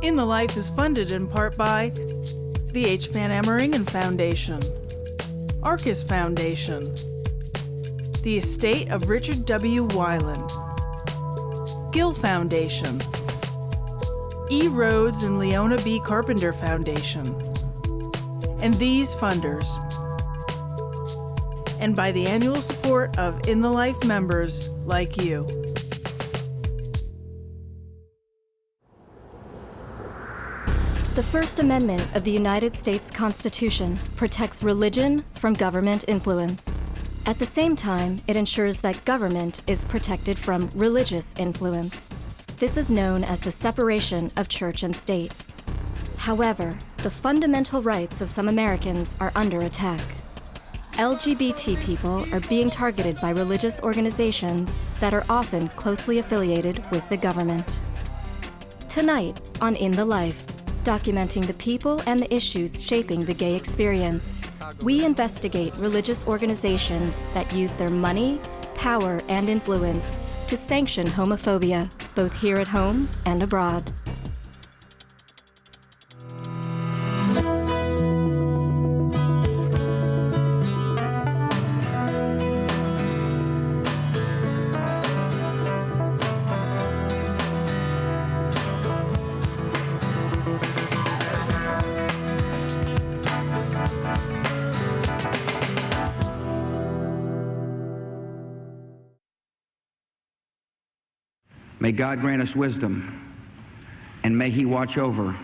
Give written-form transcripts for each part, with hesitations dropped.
In the Life is funded in part by the H. Van Emmeringen Foundation, Arcus Foundation, the estate of Richard W. Weiland, Gill Foundation, E. Rhodes and Leona B. Carpenter Foundation, and these funders, and by the annual support of In the Life members like you. The First Amendment of the United States Constitution protects religion from government influence. At the same time, it ensures that government is protected from religious influence. This is known as the separation of church and state. However, the fundamental rights of some Americans are under attack. LGBT people are being targeted by religious organizations that are often closely affiliated with the government. Tonight on In the Life, documenting the people and the issues shaping the gay experience, we investigate religious organizations that use their money, power, and influence to sanction homophobia, both here at home and abroad. May God grant us wisdom, and may He watch over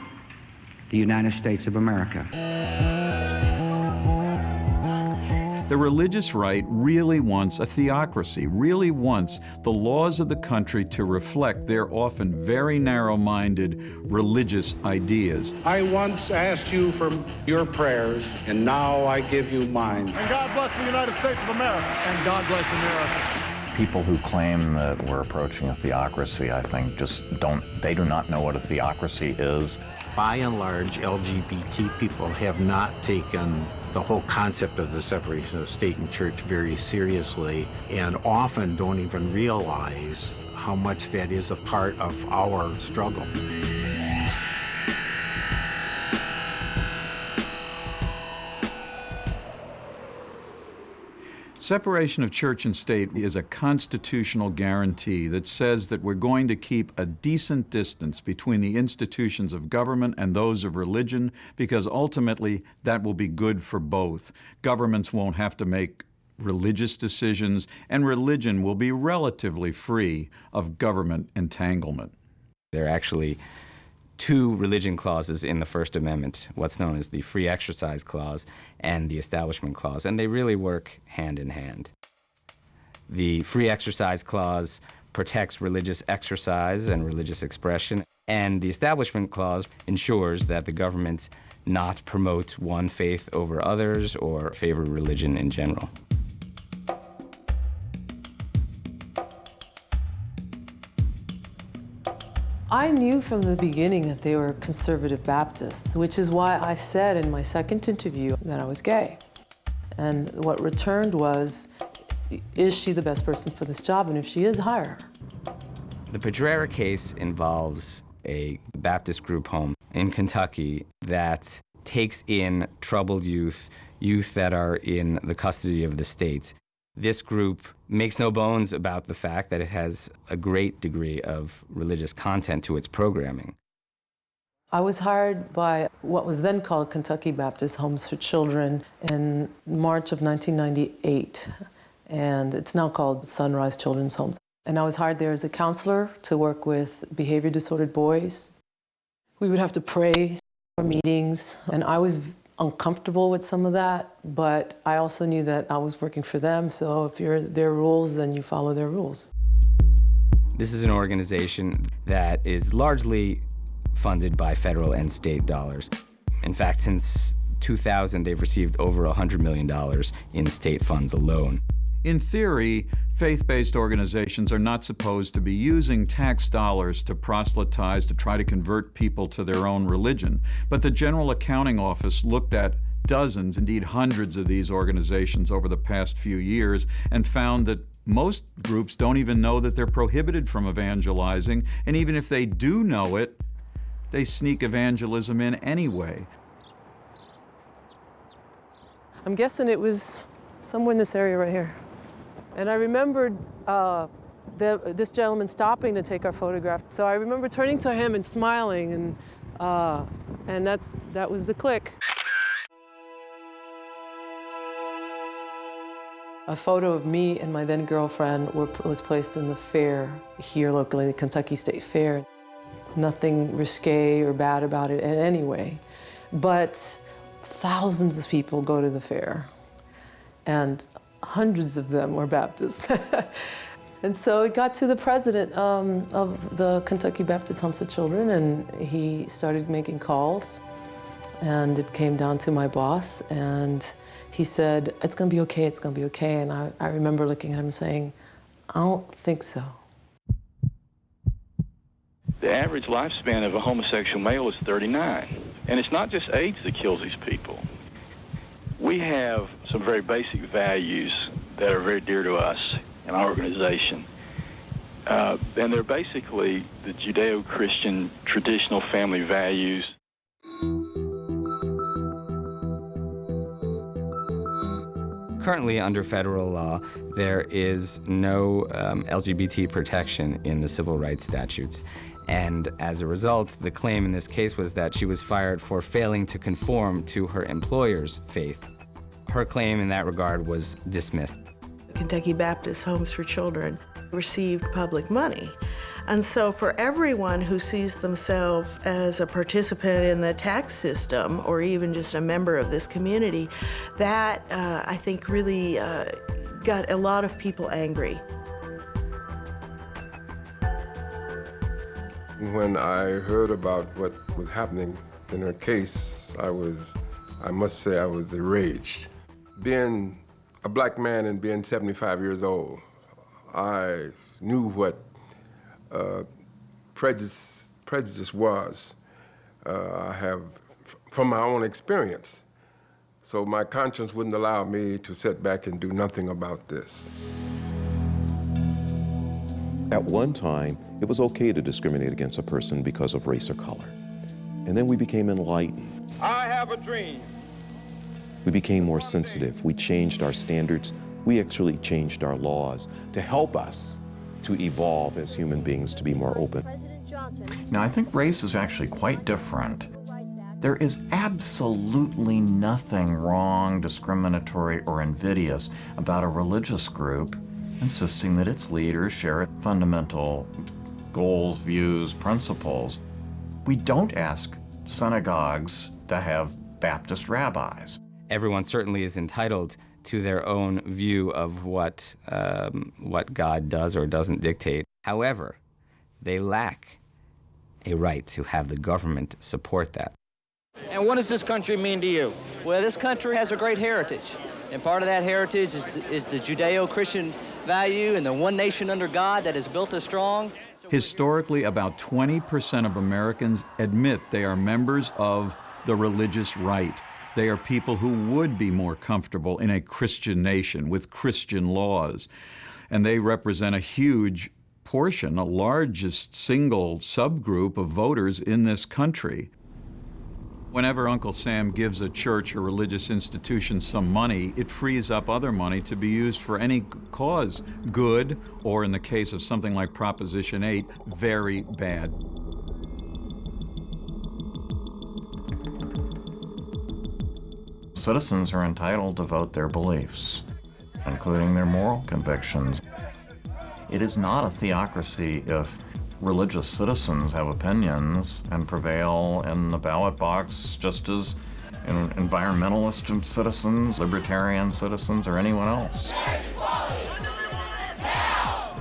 the United States of America. The religious right really wants a theocracy, really wants the laws of the country to reflect their often very narrow-minded religious ideas. I once asked you for your prayers, and now I give you mine. And God bless the United States of America. And God bless America. People who claim that we're approaching a theocracy, I think, they do not know what a theocracy is. By and large, LGBT people have not taken the whole concept of the separation of state and church very seriously, and often don't even realize how much that is a part of our struggle. Separation of church and state is a constitutional guarantee that says that we're going to keep a decent distance between the institutions of government and those of religion, because ultimately that will be good for both. Governments won't have to make religious decisions, and religion will be relatively free of government entanglement. There are actually two religion clauses in the First Amendment, what's known as the Free Exercise Clause and the Establishment Clause, and they really work hand in hand. The Free Exercise Clause protects religious exercise and religious expression, and the Establishment Clause ensures that the government not promote one faith over others or favor religion in general. I knew from the beginning that they were conservative Baptists, which is why I said in my second interview that I was gay. And what returned was, is she the best person for this job? And if she is, hire her. The Pedrera case involves a Baptist group home in Kentucky that takes in troubled youth that are in the custody of the state. This group makes no bones about the fact that it has a great degree of religious content to its programming. I was hired by what was then called Kentucky Baptist Homes for Children in March of 1998, and it's now called Sunrise Children's Homes. And I was hired there as a counselor to work with behavior disordered boys. We would have to pray for meetings, and I was uncomfortable with some of that, but I also knew that I was working for them, so if you're their rules, then you follow their rules. This is an organization that is largely funded by federal and state dollars. In fact, since 2000, they've received over $100 million in state funds alone. In theory, faith-based organizations are not supposed to be using tax dollars to proselytize, to try to convert people to their own religion. But the General Accounting Office looked at dozens, indeed hundreds of these organizations over the past few years and found that most groups don't even know that they're prohibited from evangelizing, and even if they do know it, they sneak evangelism in anyway. I'm guessing it was somewhere in this area right here. And I remembered this gentleman stopping to take our photograph. So I remember turning to him and smiling, and that was the click. A photo of me and my then girlfriend was placed in the fair here locally, the Kentucky State Fair. Nothing risque or bad about it in any way, but thousands of people go to the fair, and hundreds of them were Baptists. And so it got to the president of the Kentucky Baptist Homes for Children, and he started making calls, and it came down to my boss, and he said, "It's gonna be okay, it's gonna be okay." And I remember looking at him saying, "I don't think so." The average lifespan of a homosexual male is 39. And it's not just age that kills these people. We have some very basic values that are very dear to us in our organization. And they're basically the Judeo-Christian traditional family values. Currently, under federal law, there is no LGBT protection in the civil rights statutes. And as a result, the claim in this case was that she was fired for failing to conform to her employer's faith. Her claim in that regard was dismissed. Kentucky Baptist Homes for Children received public money. And so for everyone who sees themselves as a participant in the tax system or even just a member of this community, that I think really got a lot of people angry. When I heard about what was happening in her case, I must say I was enraged. Being a black man and being 75 years old, I knew what prejudice was. I have from my own experience. So my conscience wouldn't allow me to sit back and do nothing about this. At one time, it was okay to discriminate against a person because of race or color. And then we became enlightened. I have a dream. We became more sensitive. We changed our standards. We actually changed our laws to help us to evolve as human beings to be more open. Now, I think race is actually quite different. There is absolutely nothing wrong, discriminatory, or invidious about a religious group insisting that its leaders share fundamental goals, views, principles. We don't ask synagogues to have Baptist rabbis. Everyone certainly is entitled to their own view of what God does or doesn't dictate. However, they lack a right to have the government support that. And what does this country mean to you? Well, this country has a great heritage, and part of that heritage is the Judeo-Christian value and the one nation under God that has built us strong. Historically, about 20% of Americans admit they are members of the religious right. They are people who would be more comfortable in a Christian nation with Christian laws. And they represent a huge portion, the largest single subgroup of voters in this country. Whenever Uncle Sam gives a church or religious institution some money, it frees up other money to be used for any cause, good, or in the case of something like Proposition 8, very bad. Citizens are entitled to vote their beliefs, including their moral convictions. It is not a theocracy if religious citizens have opinions and prevail in the ballot box just as environmentalist citizens, libertarian citizens, or anyone else.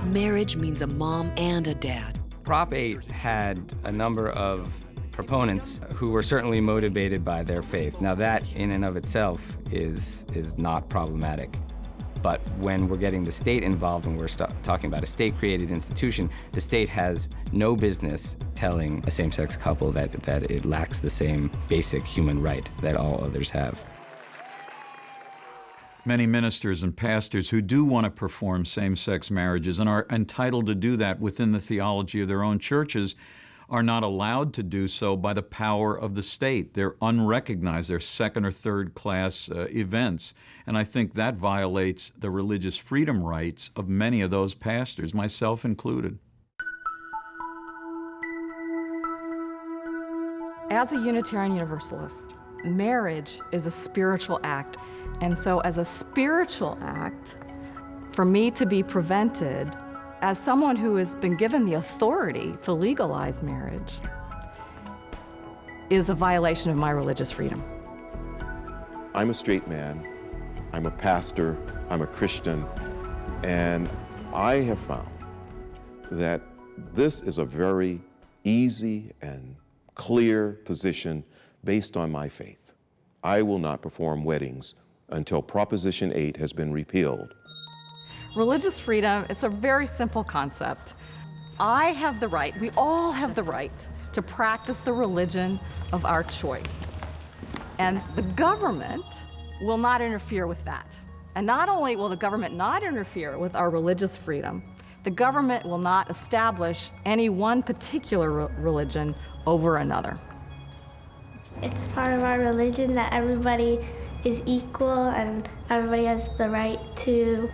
Marriage means a mom and a dad. Prop 8 had a number of proponents who were certainly motivated by their faith. Now that in and of itself is not problematic. But when we're getting the state involved and we're talking about a state-created institution, the state has no business telling a same-sex couple that it lacks the same basic human right that all others have. Many ministers and pastors who do want to perform same-sex marriages and are entitled to do that within the theology of their own churches are not allowed to do so by the power of the state. They're unrecognized. They're second or third class events. And I think that violates the religious freedom rights of many of those pastors, myself included. As a Unitarian Universalist, marriage is a spiritual act. And so as a spiritual act, for me to be prevented, as someone who has been given the authority to legalize marriage, is a violation of my religious freedom. I'm a straight man, I'm a pastor, I'm a Christian, and I have found that this is a very easy and clear position based on my faith. I will not perform weddings until Proposition 8 has been repealed. Religious freedom, it's a very simple concept. I have the right, we all have the right to practice the religion of our choice. And the government will not interfere with that. And not only will the government not interfere with our religious freedom, the government will not establish any one particular religion over another. It's part of our religion that everybody is equal and everybody has the right to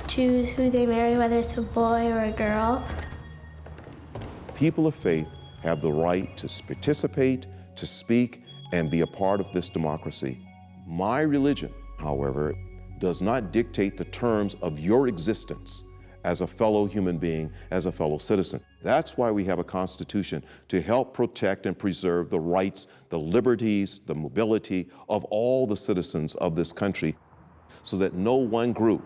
choose who they marry, whether it's a boy or a girl. People of faith have the right to participate, to speak, and be a part of this democracy. My religion, however, does not dictate the terms of your existence as a fellow human being, as a fellow citizen. That's why we have a constitution, to help protect and preserve the rights, the liberties, the mobility of all the citizens of this country, so that no one group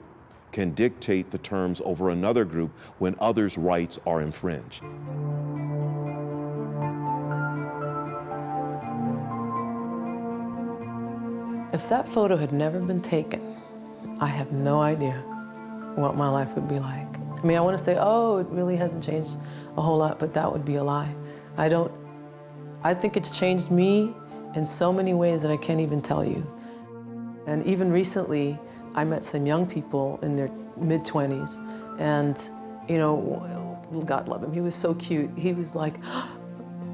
can dictate the terms over another group when others' rights are infringed. If that photo had never been taken, I have no idea what my life would be like. I mean, I want to say, oh, it really hasn't changed a whole lot, but that would be a lie. I think it's changed me in so many ways that I can't even tell you. And even recently, I met some young people in their mid-20s, and, you know, God love him, he was so cute. He was like,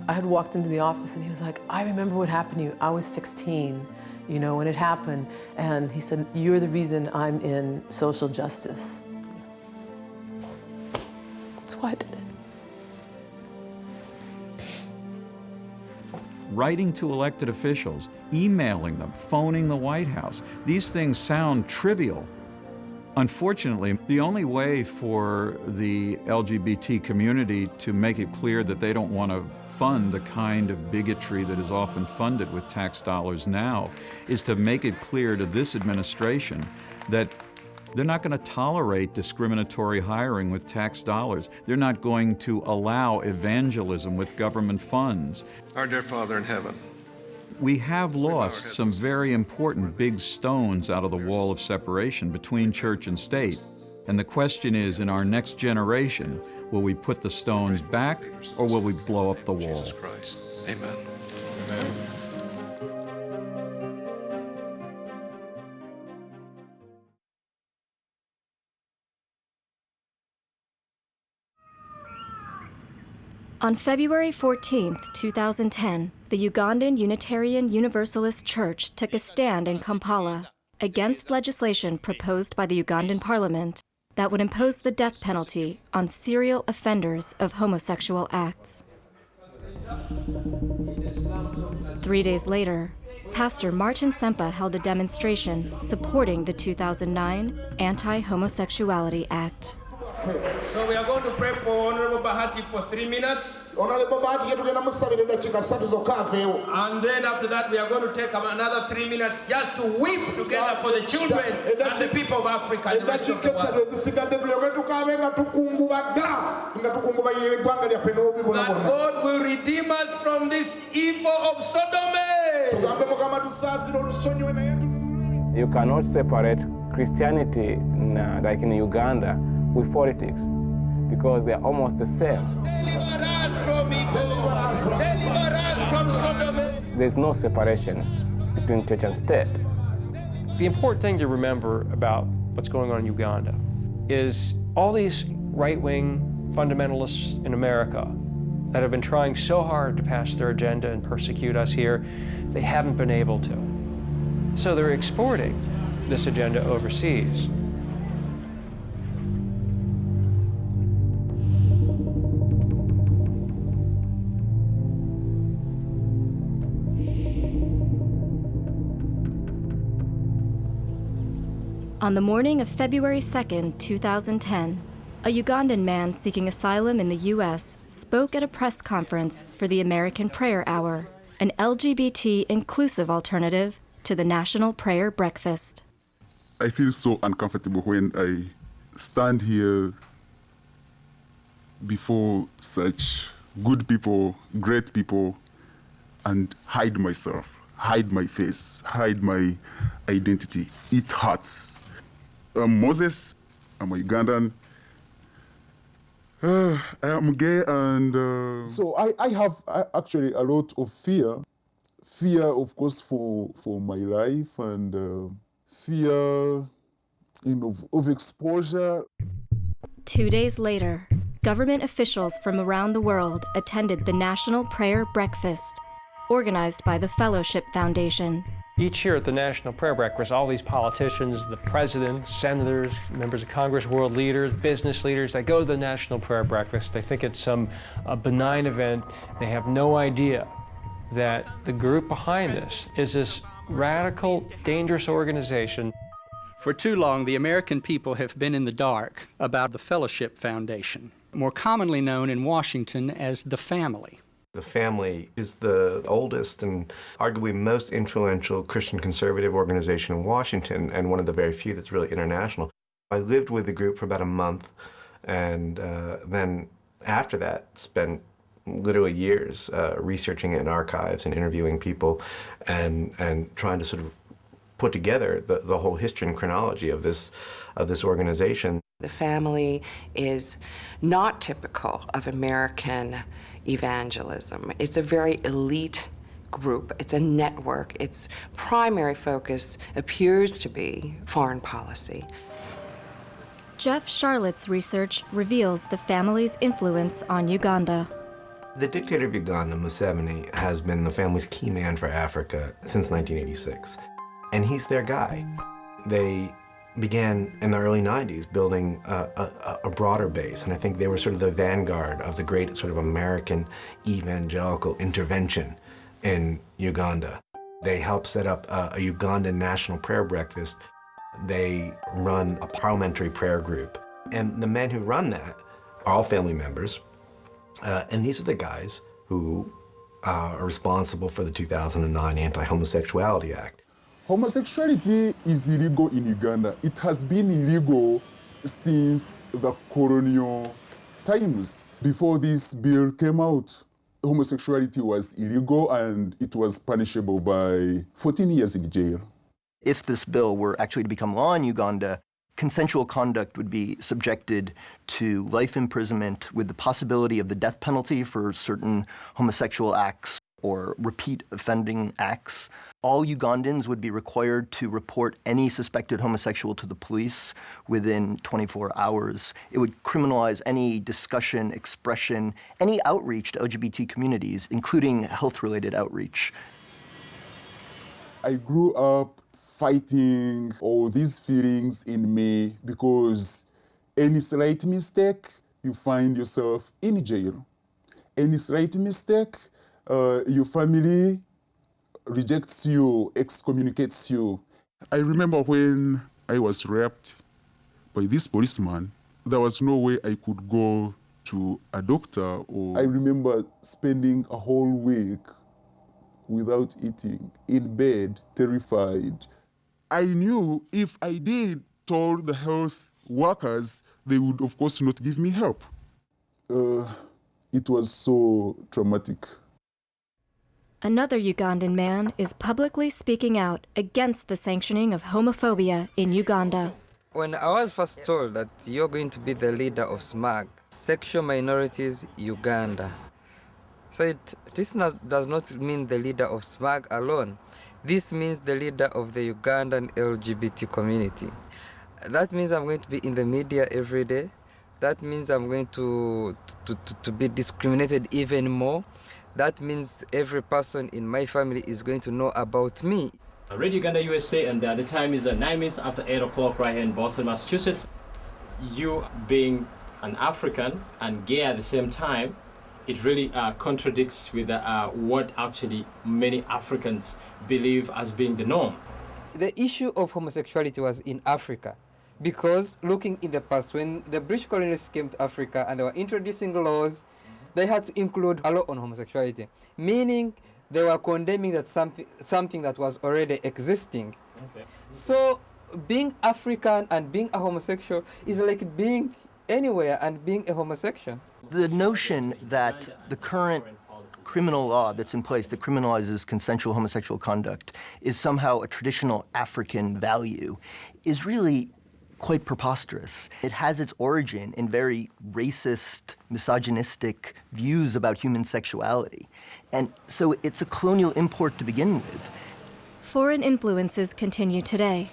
I had walked into the office and he was like, I remember what happened to you. I was 16, you know, when it happened. And he said, you're the reason I'm in social justice. That's why I did it. Writing to elected officials, emailing them, phoning the White House. These things sound trivial. Unfortunately, the only way for the LGBT community to make it clear that they don't want to fund the kind of bigotry that is often funded with tax dollars now is to make it clear to this administration that they're not going to tolerate discriminatory hiring with tax dollars. They're not going to allow evangelism with government funds. Our dear Father in heaven, we have lost some very important big stones out of the wall of separation between church and state. And the question is, in our next generation, will we put the stones back or will we blow up the wall? Jesus Christ. Amen. Amen. On February 14, 2010, the Ugandan Unitarian Universalist Church took a stand in Kampala against legislation proposed by the Ugandan parliament that would impose the death penalty on serial offenders of homosexual acts. 3 days later, Pastor Martin Sempa held a demonstration supporting the 2009 Anti-Homosexuality Act. So we are going to pray for Honorable Bahati for 3 minutes. And then after that, we are going to take another 3 minutes just to weep together for the children and the people of Africa and the rest of the world. That God will redeem us from this evil of Sodom. You cannot separate Christianity, like in Uganda, with politics, because they are almost the same. Deliver us from evil. Deliver us from Sodom. There's no separation between church and state. The important thing to remember about what's going on in Uganda is all these right-wing fundamentalists in America that have been trying so hard to pass their agenda and persecute us here, they haven't been able to. So they're exporting this agenda overseas. On the morning of February 2nd, 2010, a Ugandan man seeking asylum in the U.S. spoke at a press conference for the American Prayer Hour, an LGBT inclusive alternative to the National Prayer Breakfast. I feel so uncomfortable when I stand here before such good people, great people, and hide myself, hide my face, hide my identity. It hurts. I'm Moses, I'm a Ugandan. I am gay and... So I have actually a lot of fear. Fear, of course, for my life and fear of exposure. 2 days later, government officials from around the world attended the National Prayer Breakfast, organized by the Fellowship Foundation. Each year at the National Prayer Breakfast, all these politicians, the president, senators, members of Congress, world leaders, business leaders, they go to the National Prayer Breakfast. They think it's some benign event. They have no idea that the group behind this is this radical, dangerous organization. For too long, the American people have been in the dark about the Fellowship Foundation, more commonly known in Washington as the Family. The Family is the oldest and arguably most influential Christian conservative organization in Washington, and one of the very few that's really international. I lived with the group for about a month, and then after that spent literally years researching in archives and interviewing people and trying to sort of put together the whole history and chronology of this organization. The Family is not typical of American evangelism. It's a very elite group. It's a network. Its primary focus appears to be foreign policy. Jeff Charlotte's research reveals the Family's influence on Uganda. The dictator of Uganda, Museveni, has been the Family's key man for Africa since 1986, and he's their guy. They began in the early 90s building a broader base, and I think they were sort of the vanguard of the great sort of American evangelical intervention in Uganda. They helped set up a Ugandan National Prayer Breakfast. They run a parliamentary prayer group, and the men who run that are all family members, and these are the guys who are responsible for the 2009 Anti-Homosexuality Act. Homosexuality is illegal in Uganda. It has been illegal since the colonial times. Before this bill came out, homosexuality was illegal and it was punishable by 14 years in jail. If this bill were actually to become law in Uganda, consensual conduct would be subjected to life imprisonment with the possibility of the death penalty for certain homosexual acts or repeat offending acts. All Ugandans would be required to report any suspected homosexual to the police within 24 hours. It would criminalize any discussion, expression, any outreach to LGBT communities, including health-related outreach. I grew up fighting all these feelings in me because any slight mistake, you find yourself in jail. Any slight mistake, your family rejects you, excommunicates you. I remember when I was raped by this policeman, there was no way I could go to a doctor or... I remember spending a whole week without eating, in bed, terrified. I knew if I did told the health workers, they would of course not give me help. It was so traumatic. Another Ugandan man is publicly speaking out against the sanctioning of homophobia in Uganda. When I was first told that you're going to be the leader of SMAG, Sexual Minorities Uganda, so this does not mean the leader of SMAG alone. This means the leader of the Ugandan LGBT community. That means I'm going to be in the media every day. that means I'm going to be discriminated even more. That means every person in my family is going to know about me. Radio Uganda, USA, and the time is 9 minutes after 8 o'clock right here in Boston, Massachusetts. You being an African and gay at the same time, it really contradicts with what actually many Africans believe as being the norm. The issue of homosexuality was in Africa because looking in the past, when the British colonists came to Africa and they were introducing laws, they had to include a law on homosexuality, meaning they were condemning that something that was already existing. Okay. So being African and being a homosexual is like being anywhere and being a homosexual. The notion that the current criminal law that's in place that criminalizes consensual homosexual conduct is somehow a traditional African value is really quite preposterous. It has its origin in very racist, misogynistic views about human sexuality. And so it's a colonial import to begin with. Foreign influences continue today.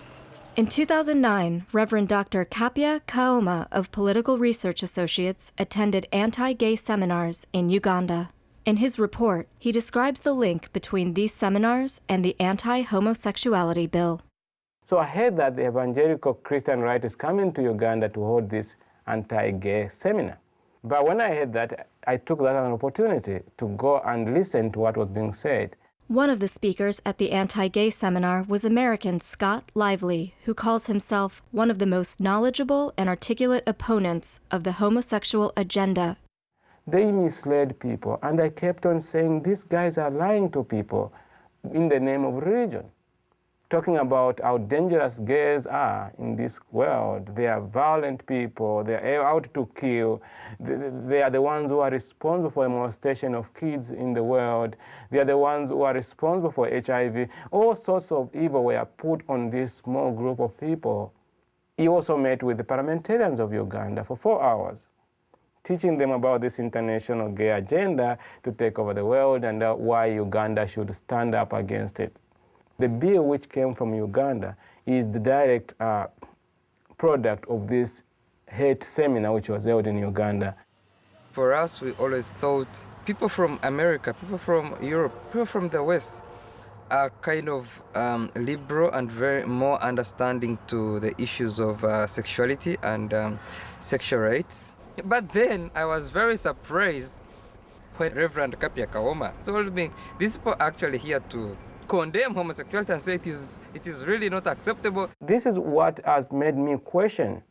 In 2009, Reverend Dr. Kapia Kaoma of Political Research Associates attended anti-gay seminars in Uganda. In his report, he describes the link between these seminars and the anti-homosexuality bill. So I heard that the evangelical Christian right is coming to Uganda to hold this anti-gay seminar. But when I heard that, I took that as an opportunity to go and listen to what was being said. One of the speakers at the anti-gay seminar was American Scott Lively, who calls himself one of the most knowledgeable and articulate opponents of the homosexual agenda. They misled people, and I kept on saying, these guys are lying to people in the name of religion, talking about how dangerous gays are in this world. They are violent people, they are out to kill, they are the ones who are responsible for the molestation of kids in the world, they are the ones who are responsible for HIV. All sorts of evil were put on this small group of people. He also met with the parliamentarians of Uganda for 4 hours, teaching them about this international gay agenda to take over the world and why Uganda should stand up against it. The bill which came from Uganda is the direct product of this hate seminar which was held in Uganda. For us, we always thought people from America, people from Europe, people from the West are kind of liberal and very more understanding to the issues of sexuality and sexual rights. But then I was very surprised when Reverend Kapia Kaoma told me these people are actually here to condemn homosexuality and say it is really not acceptable. This is what has made me question,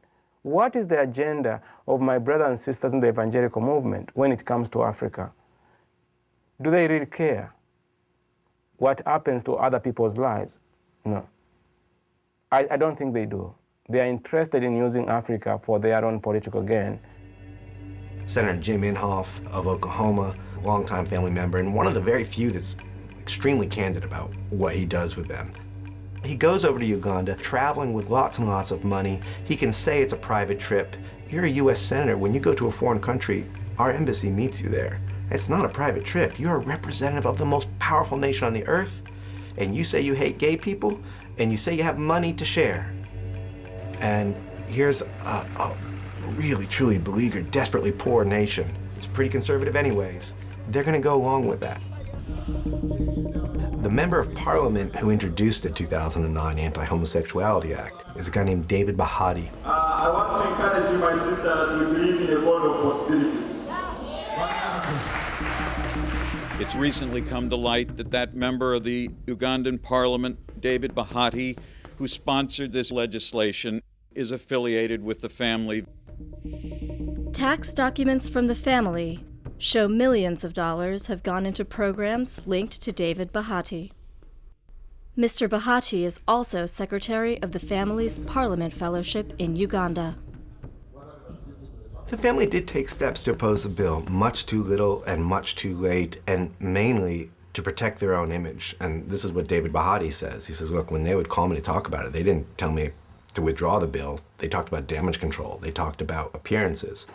what is the agenda of my brothers and sisters in the evangelical movement when it comes to Africa? Do they really care what happens to other people's lives? No. I don't think they do. They are interested in using Africa for their own political gain. Senator Jim Inhofe of Oklahoma, longtime family member, and one of the very few that's extremely candid about what he does with them. He goes over to Uganda, traveling with lots and lots of money. He can say it's a private trip. You're a U.S. senator. When you go to a foreign country, our embassy meets you there. It's not a private trip. You're a representative of the most powerful nation on the earth, and you say you hate gay people, and you say you have money to share. And here's a really, truly beleaguered, desperately poor nation. It's pretty conservative anyways. They're going to go along with that. The member of parliament who introduced the 2009 Anti-Homosexuality Act is a guy named David Bahati. I want to encourage you, my sister, to believe in a world of possibilities. It's recently come to light that member of the Ugandan parliament, David Bahati, who sponsored this legislation, is affiliated with the family. Tax documents from the family show millions of dollars have gone into programs linked to David Bahati. Mr. Bahati is also secretary of the family's Parliament Fellowship in Uganda. The family did take steps to oppose the bill, much too little and much too late, and mainly to protect their own image. And this is what David Bahati says. He says, look, when they would call me to talk about it, they didn't tell me to withdraw the bill. They talked about damage control. They talked about appearances.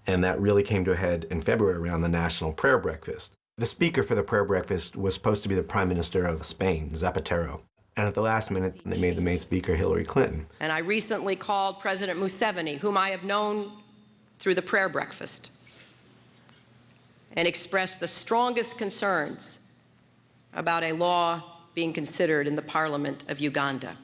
And that really came to a head in February around the National Prayer Breakfast. The speaker for the prayer breakfast was supposed to be the Prime Minister of Spain, Zapatero. And at the last minute, they made the main speaker Hillary Clinton. And I recently called President Museveni, whom I have known through the prayer breakfast and expressed the strongest concerns about a law being considered in the Parliament of Uganda.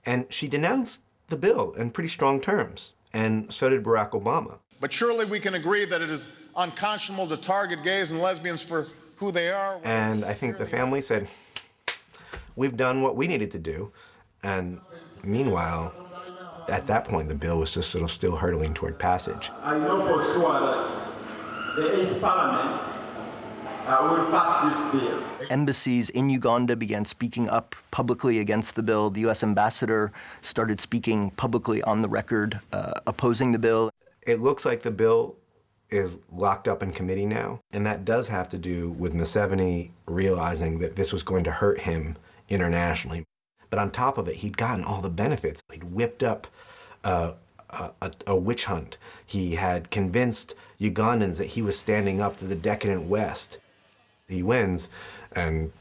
And she denounced the bill in pretty strong terms, and so did Barack Obama. But surely we can agree that it is unconscionable to target gays and lesbians for who they are. And I think the family said, we've done what we needed to do. And meanwhile, at that point, the bill was just sort of still hurtling toward passage. I know for sure that the East Parliament will pass this bill. Embassies in Uganda began speaking up publicly against the bill. The U.S. ambassador started speaking publicly on the record opposing the bill. It looks like the bill is locked up in committee now, and that does have to do with Museveni realizing that this was going to hurt him internationally. But on top of it, he'd gotten all the benefits. He'd whipped up a witch hunt. He had convinced Ugandans that he was standing up for the decadent West. He wins, and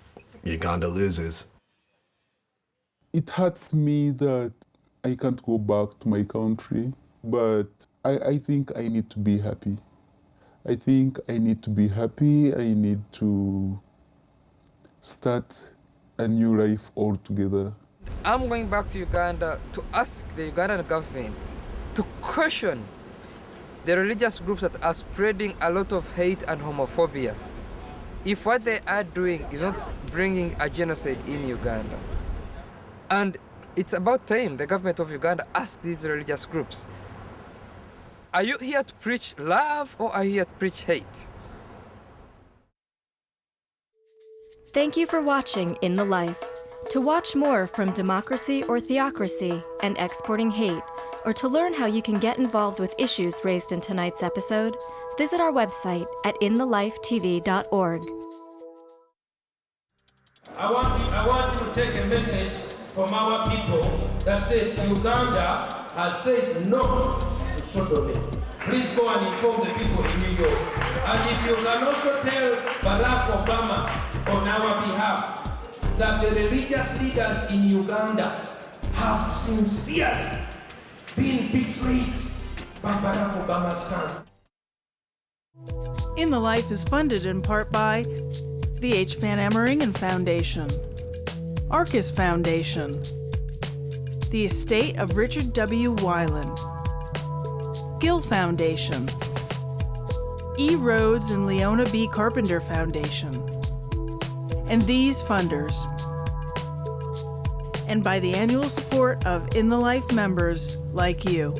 Uganda loses. It hurts me that I can't go back to my country, but I think I need to be happy. I think I need to be happy. I need to start a new life altogether. I'm going back to Uganda to ask the Ugandan government to question the religious groups that are spreading a lot of hate and homophobia. If what they are doing is not bringing a genocide in Uganda. And it's about time the government of Uganda asks these religious groups, are you here to preach love or are you here to preach hate? Thank you for watching In the Life. To watch more from Democracy or Theocracy and Exporting Hate, or to learn how you can get involved with issues raised in tonight's episode, visit our website at inthelifetv.org. I want you to take a message from our people that says Uganda has said no to sodomy. Please go and inform the people in New York. And if you can also tell Barack Obama on our behalf that the religious leaders in Uganda have sincerely been betrayed by Barack Obama's stand. In the Life is funded in part by the H. Van Ameringen Foundation, Arcus Foundation, the estate of Richard W. Weiland, Gill Foundation, E. Rhodes and Leona B. Carpenter Foundation, and these funders, and by the annual support of In the Life members like you.